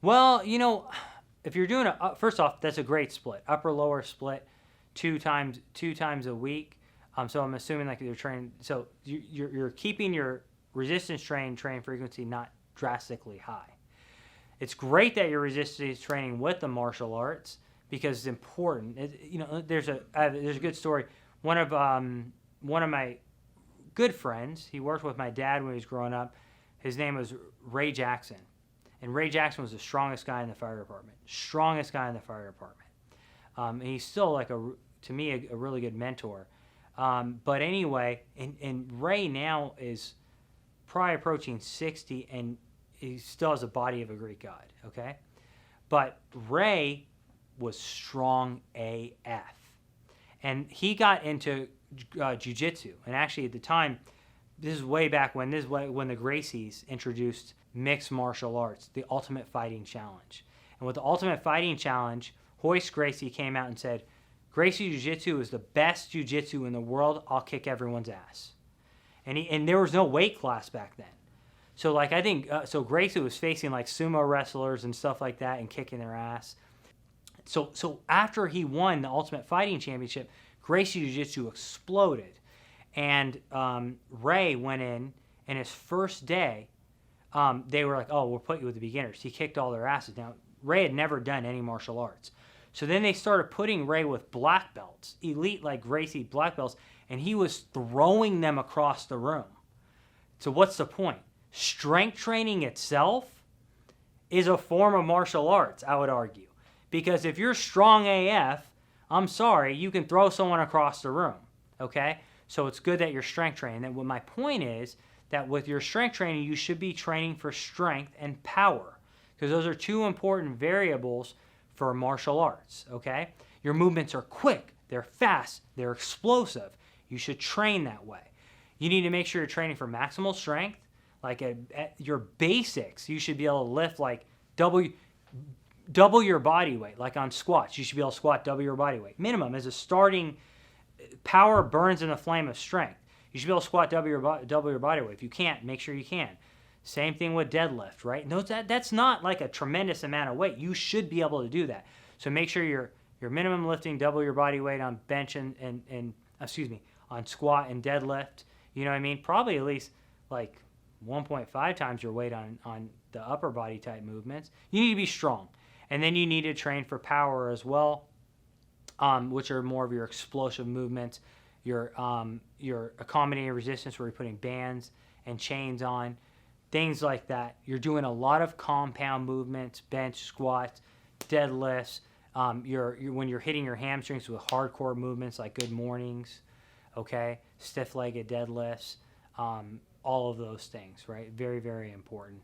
Well, if you're doing first off, that's a great split, upper lower split, two times a week. So I'm assuming like you're training. So you're keeping your resistance training frequency not drastically high. It's great that your resistance training with the martial arts because it's important. There's a good story. One of my good friends, he worked with my dad when he was growing up. His name was Ray Jackson. And Ray Jackson was the strongest guy in the fire department. And he's still to me, a really good mentor. But anyway, and Ray now is probably approaching 60, and he still has the body of a Greek god, okay? But Ray was strong AF. And he got into jiu-jitsu. And actually at the time, this is way back when the Gracies introduced mixed martial arts, the Ultimate Fighting Challenge. And with the Ultimate Fighting Challenge, Royce Gracie came out and said, Gracie Jiu-Jitsu is the best Jiu-Jitsu in the world. I'll kick everyone's ass. And there was no weight class back then. So I think Gracie was facing sumo wrestlers and stuff like that and kicking their ass. So after he won the Ultimate Fighting Championship, Gracie Jiu-Jitsu exploded. And Ray went in, and his first day, they were like, oh, we'll put you with the beginners. He kicked all their asses. Now, Ray had never done any martial arts. So then they started putting Ray with black belts, elite Gracie black belts, and he was throwing them across the room. So what's the point? Strength training itself is a form of martial arts, I would argue. Because if you're strong AF, I'm sorry, you can throw someone across the room, okay? So it's good that you're strength training. And what my point is that with your strength training, you should be training for strength and power, because those are two important variables for martial arts, okay? Your movements are quick, they're fast, they're explosive. You should train that way. You need to make sure you're training for maximal strength. At your basics, you should be able to lift double your body weight. Like on squats, you should be able to squat double your body weight. Minimum as a starting. Power burns in the flame of strength. You should be able to squat double your body weight. If you can't, make sure you can. Same thing with deadlift, right? No, that's not a tremendous amount of weight. You should be able to do that. So make sure you're minimum lifting double your body weight on bench and on squat and deadlift. You know what I mean? Probably at least 1.5 times your weight on the upper body type movements. You need to be strong. And then you need to train for power as well, which are more of your explosive movements, your accommodating resistance where you're putting bands and chains on, things like that. You're doing a lot of compound movements, bench, squats, deadlifts. When you're hitting your hamstrings with hardcore movements like good mornings, okay, stiff-legged deadlifts, all of those things, right? Very, very important.